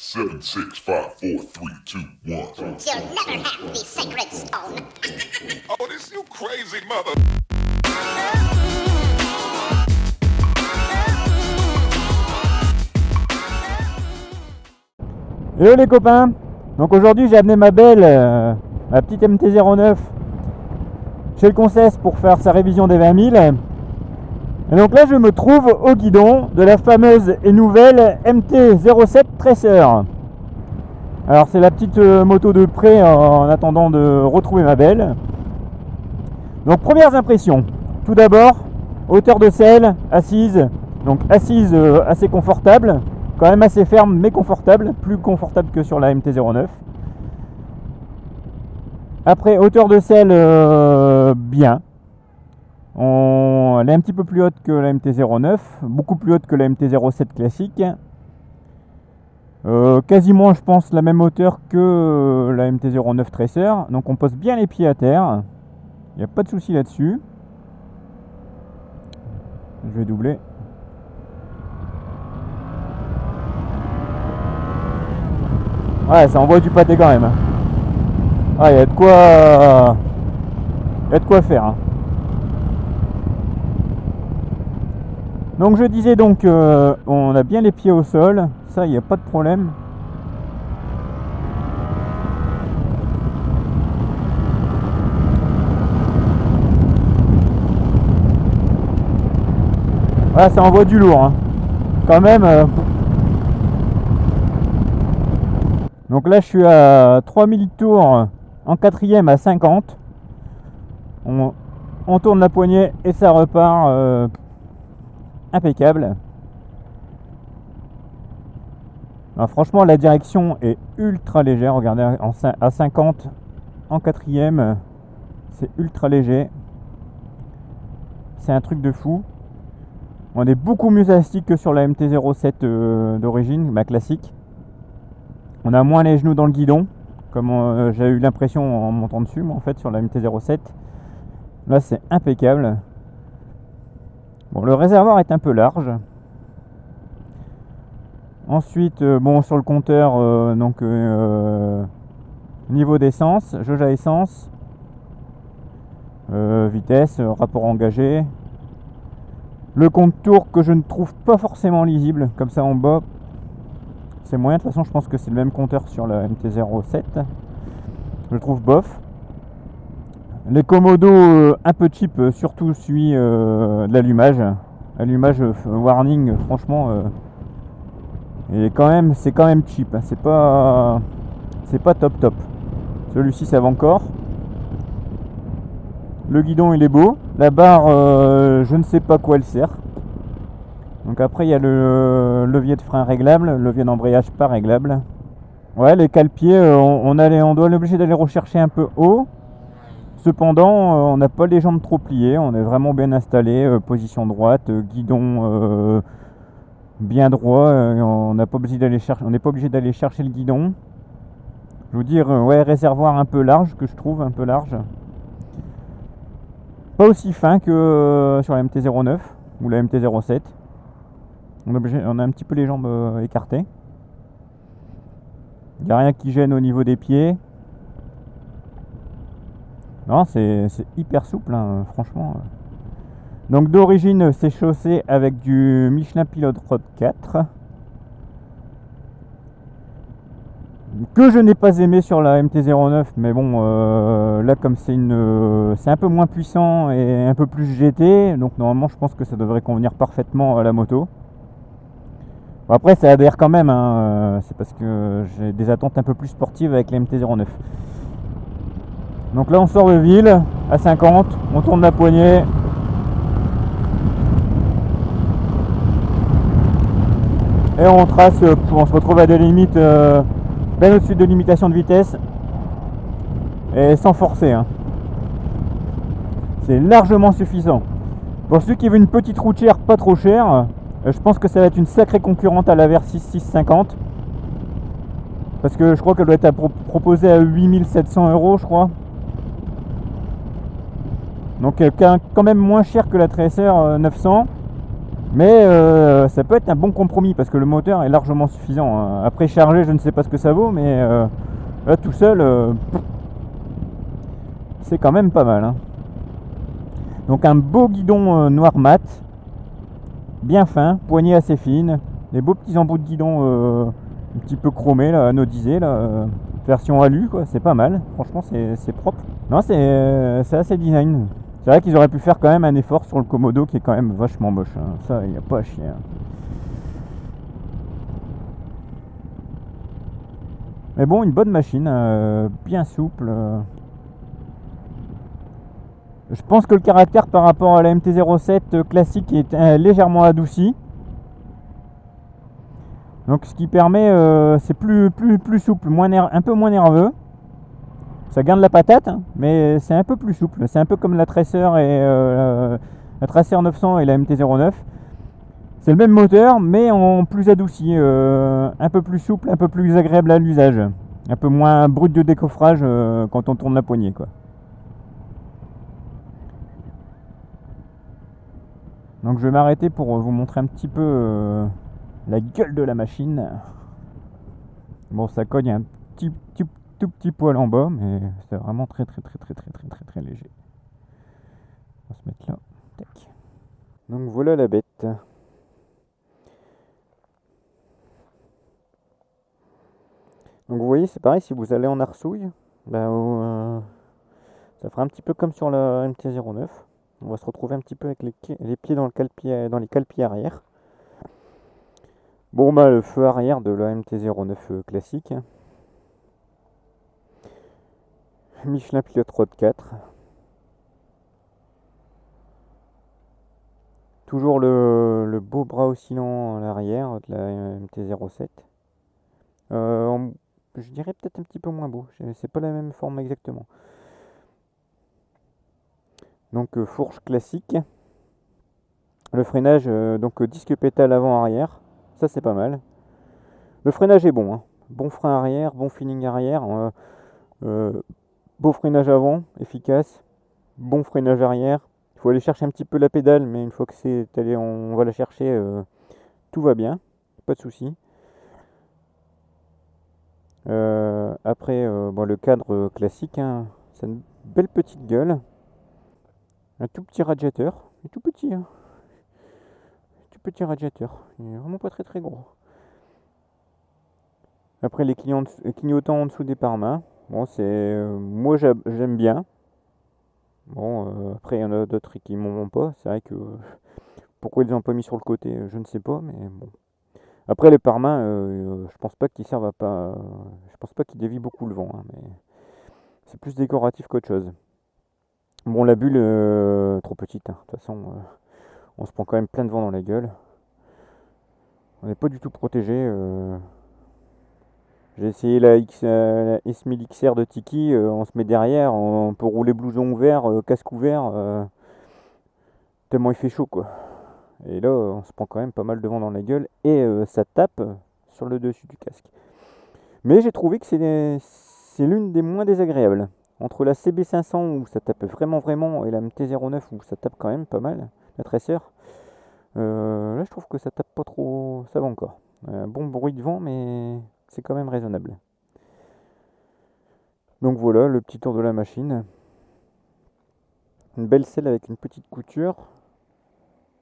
7, 6, 5, 4, 3, 2, 1. You'll never have the sacred stone. Oh, this you crazy mother. Hello les copains. Donc aujourd'hui j'ai amené ma belle, ma petite MT-09 chez le Concess pour faire sa révision des 20 000. Et donc là je me trouve au guidon de la fameuse et nouvelle MT-07 Tracer. Alors c'est la petite moto de près en attendant de retrouver ma belle. Donc premières impressions. Tout d'abord, hauteur de selle, assise. Donc assise assez confortable. Quand même assez ferme mais confortable. Plus confortable que sur la MT-09. Après, hauteur de selle bien. Elle est un petit peu plus haute que la MT-09, beaucoup plus haute que la MT-07 classique. Quasiment, je pense, la même hauteur que la MT-09 Tracer. Donc on pose bien les pieds à terre. Il n'y a pas de souci là-dessus. Je vais doubler. Ouais, ça envoie du pâté quand même. Ah, il y a de quoi... Il y a de quoi faire. Donc je disais donc, on a bien les pieds au sol. Ça, il n'y a pas de problème. Voilà, ça envoie du lourd. Hein. Quand même... Donc là je suis à 3000 tours en quatrième à 50. On tourne la poignée et ça repart impeccable. Alors franchement la direction est ultra légère. Regardez à 50 en quatrième, c'est ultra léger. C'est un truc de fou. On est beaucoup mieux élastique que sur la MT-07 d'origine, ma classique. On a moins les genoux dans le guidon, comme j'ai eu l'impression en montant dessus, moi, en fait, sur la MT-07. Là, c'est impeccable. Bon, le réservoir est un peu large. Ensuite, bon, sur le compteur, niveau d'essence, jauge à essence, vitesse, rapport engagé. Le compte tour que je ne trouve pas forcément lisible, comme ça en bas. C'est moyen, de toute façon je pense que c'est le même compteur sur la MT-07. Je le trouve bof. Les commodos un peu cheap, surtout celui de l'allumage. Allumage warning, franchement, c'est quand même cheap. C'est pas top. Celui-ci ça va encore. Le guidon il est beau. La barre, je ne sais pas quoi elle sert. Donc après il y a le levier de frein réglable, le levier d'embrayage pas réglable. Ouais, les cale-pieds, on doit être obligé d'aller rechercher un peu haut. Cependant, on n'a pas les jambes trop pliées, on est vraiment bien installé, position droite, guidon bien droit. On n'est pas obligé d'aller chercher le guidon. Je veux dire, ouais, réservoir un peu large, que je trouve un peu large. Pas aussi fin que sur la MT-09 ou la MT-07. On a un petit peu les jambes écartées. Il n'y a rien qui gêne au niveau des pieds. Non, c'est hyper souple, hein, franchement. Donc d'origine, c'est chaussé avec du Michelin Pilot Road 4. Que je n'ai pas aimé sur la MT-09. Mais bon, là comme c'est un peu moins puissant et un peu plus GT. Donc normalement, je pense que ça devrait convenir parfaitement à la moto. Après ça adhère quand même, hein. C'est parce que j'ai des attentes un peu plus sportives avec la MT-09. Donc là on sort de ville à 50, on tourne la poignée. Et on trace, on se retrouve à des limites bien au-dessus de limitation de vitesse. Et sans forcer, hein. C'est largement suffisant. Pour ceux qui veulent une petite routière pas trop chère, je pense que ça va être une sacrée concurrente à la Versys 650. Parce que je crois qu'elle doit être proposée à 8700 €, je crois. Donc quand même moins cher que la Tracer 900. Mais ça peut être un bon compromis parce que le moteur est largement suffisant, hein. Après charger, je ne sais pas ce que ça vaut, mais là tout seul, c'est quand même pas mal, hein. Donc un beau guidon noir mat, bien fin, poignée assez fine, des beaux petits embouts de guidon un petit peu chromés, là, anodisés, là, version alu, quoi, c'est pas mal, franchement c'est propre. Non, c'est assez design. C'est vrai qu'ils auraient pu faire quand même un effort sur le Komodo qui est quand même vachement moche, hein. Ça, il n'y a pas à chier, hein. Mais bon, une bonne machine, bien souple. Je pense que le caractère par rapport à la MT-07 classique est légèrement adouci. Donc ce qui permet, c'est plus souple, un peu moins nerveux. Ça garde la patate, hein, mais c'est un peu plus souple. C'est un peu comme la Tracer et la Tracer 900 et la MT-09. C'est le même moteur, mais en plus adouci, un peu plus souple, un peu plus agréable à l'usage, un peu moins brut de décoffrage quand on tourne la poignée, quoi. Donc je vais m'arrêter pour vous montrer un petit peu la gueule de la machine. Bon, ça cogne un tout petit poil en bas, mais c'est vraiment très léger. On va se mettre là. Tac. Donc voilà la bête. Donc vous voyez, c'est pareil, si vous allez en arsouille, ça fera un petit peu comme sur la MT-09. On va se retrouver un petit peu avec les pieds dans les cale-pieds arrière. Bon, le feu arrière de la MT-09 classique. Michelin Pilote Road 4. Toujours le beau bras oscillant à l'arrière de la MT-07. Je dirais peut-être un petit peu moins beau. C'est pas la même forme exactement. Donc fourche classique. Le freinage, donc disque pédale avant-arrière. Ça c'est pas mal. Le freinage est bon, hein. Bon frein arrière, bon feeling arrière. Beau freinage avant, efficace. Bon freinage arrière. Il faut aller chercher un petit peu la pédale, mais une fois que c'est allé, on va la chercher, tout va bien. Pas de souci. Après, le cadre classique, hein, c'est une belle petite gueule. Un tout petit radiateur. Il est tout petit, hein. Tout petit radiateur. Il est vraiment pas très gros. Après, les clignotants en dessous des pare-mains. Bon, moi j'aime bien. Bon, après, il y en a d'autres qui m'en vont pas. C'est vrai que pourquoi ils les ont pas mis sur le côté, je ne sais pas, mais bon. Après, les pare-mains, je pense pas qu'ils servent à pas. Je pense pas qu'ils dévient beaucoup le vent, hein, mais c'est plus décoratif qu'autre chose. Bon, la bulle, trop petite, hein. De toute façon, on se prend quand même plein de vent dans la gueule. On n'est pas du tout protégé. J'ai essayé la S1000 XR de Tiki, on se met derrière, on peut rouler blouson ouvert, casque ouvert, tellement il fait chaud, quoi. Et là, on se prend quand même pas mal de vent dans la gueule et ça tape sur le dessus du casque. Mais j'ai trouvé que c'est l'une des moins désagréables. Entre la CB500 où ça tape vraiment et la MT-09 où ça tape quand même pas mal, la Tracer, là je trouve que ça tape pas trop, ça va encore. Un bon bruit de vent, mais c'est quand même raisonnable. Donc voilà, le petit tour de la machine. Une belle selle avec une petite couture.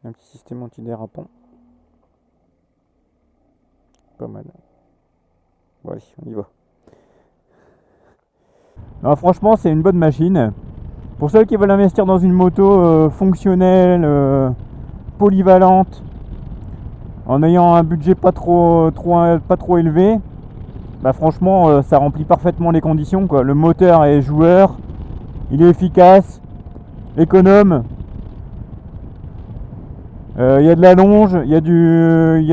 Un petit système antidérapant. Pas mal. Bon allez, on y va. Non, franchement, c'est une bonne machine. Pour ceux qui veulent investir dans une moto fonctionnelle, polyvalente, en ayant un budget pas trop élevé, franchement, ça remplit parfaitement les conditions, quoi. Le moteur est joueur, il est efficace, économe. Il y a de la longe, il y a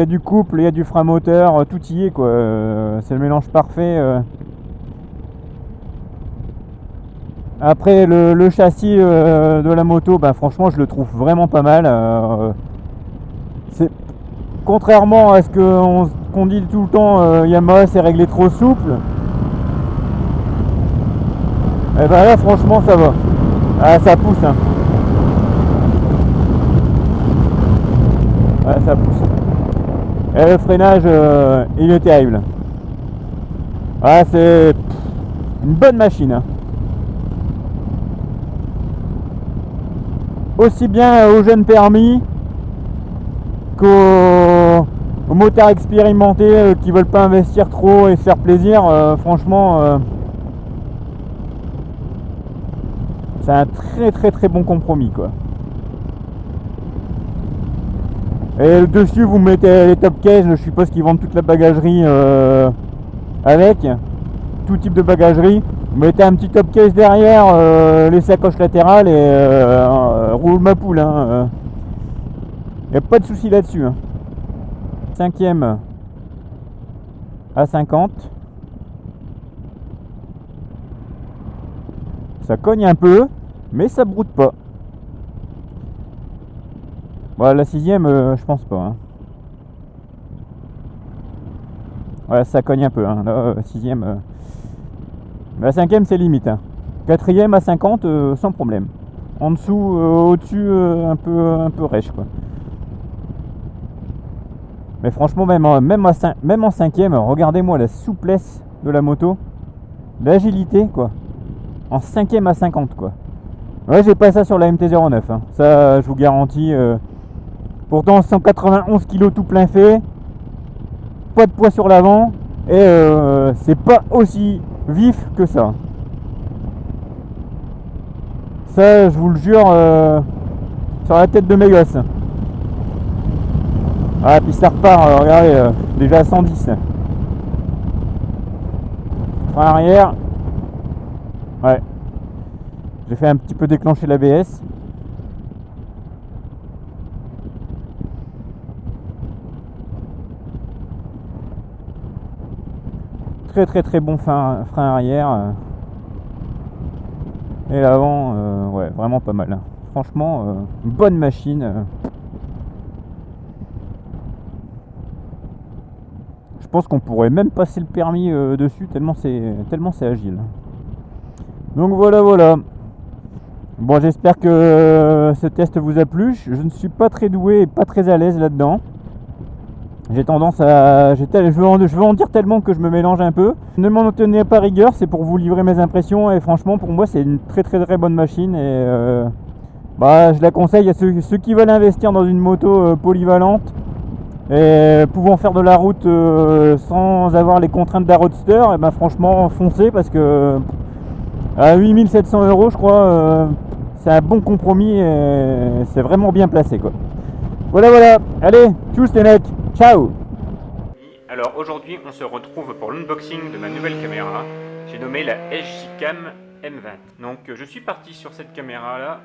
du couple, il y a du frein moteur, tout y est, quoi. C'est le mélange parfait. Après le châssis de la moto, franchement je le trouve vraiment pas mal. C'est contrairement à ce qu'on dit tout le temps, Yamaha c'est réglé trop souple. Et là franchement ça va. Ah, ça pousse, hein. Ouais, ça pousse. Et le freinage, il est terrible. Ouais, c'est une bonne machine. Hein. Aussi bien aux jeunes permis qu'aux motards expérimentés qui veulent pas investir trop et se faire plaisir. Franchement, c'est un très bon compromis quoi. Et dessus vous mettez les top cases, je suppose qu'ils vendent toute la bagagerie avec tout type de bagagerie. Vous mettez un petit top case derrière, les sacoches latérales et roule ma poule. Hein, y a pas de souci là-dessus. Hein. 5e à 50. Ça cogne un peu, mais ça broute pas. Bon, la 6e, je pense pas. Hein. Ouais, ça cogne un peu. Hein. La 6e. La 5e, c'est limite. Hein. 4e à 50, sans problème. En dessous, au-dessus, un peu rêche, quoi. Mais franchement, même en 5e, regardez-moi la souplesse de la moto. L'agilité, quoi. En 5e à 50, quoi. Ouais, j'ai pas ça sur la MT-09. Hein. Ça, je vous garantis. Pourtant, 191 kg tout plein fait. Pas de poids sur l'avant. Et c'est pas aussi vif que ça. Ça, je vous le jure, sur la tête de mes gosses. Ah, puis ça repart, regardez, déjà à 110. Frein arrière. Ouais. J'ai fait un petit peu déclencher l'ABS. Très bon frein arrière. Et l'avant, ouais, vraiment pas mal. Franchement, bonne machine. Je pense qu'on pourrait même passer le permis dessus tellement c'est agile. Donc voilà. Bon, j'espère que ce test vous a plu. Je ne suis pas très doué et pas très à l'aise là-dedans. J'ai tendance à... je veux en dire tellement que je me mélange un peu. Ne m'en tenez pas rigueur, c'est pour vous livrer mes impressions. Et franchement, pour moi, c'est une très bonne machine. Et je la conseille à ceux qui veulent investir dans une moto polyvalente. Et pouvant faire de la route sans avoir les contraintes d'un roadster. Et ben franchement, foncez parce que... à 8700 €, je crois, c'est un bon compromis et c'est vraiment bien placé, quoi. Voilà. Allez, tchuss les mecs. Ciao. Alors aujourd'hui on se retrouve pour l'unboxing de ma nouvelle caméra. J'ai nommé la SJCAM M20. Donc je suis parti sur cette caméra là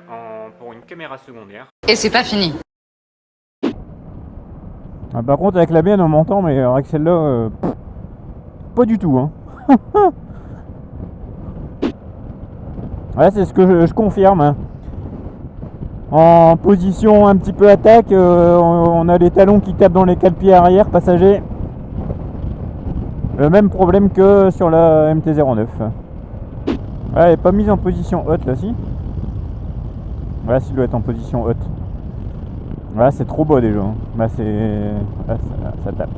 pour une caméra secondaire. Et c'est pas fini. Ah, par contre avec la mienne on m'entend, mais avec celle-là, pas du tout. Hein. Ouais, c'est ce que je confirme. Hein. En position un petit peu attaque, on a les talons qui tapent dans les cale-pieds arrière passagers. Le même problème que sur la MT-09. Ouais, elle n'est pas mise en position haute là, si. Ouais, si, elle doit être en position haute. Ouais, c'est trop bas déjà. Bah, c'est... Ouais, ça tape.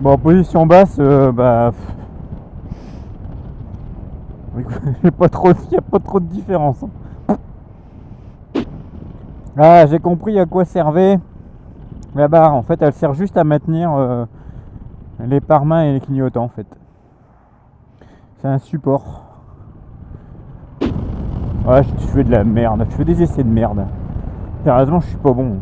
Bon, en position basse, il n'y a pas trop de différence. Ah, j'ai compris à quoi servait la barre. En fait, elle sert juste à maintenir les pare-mains et les clignotants, en fait. C'est un support. Ouais, je fais de la merde. Je fais des essais de merde. Sérieusement, je suis pas bon.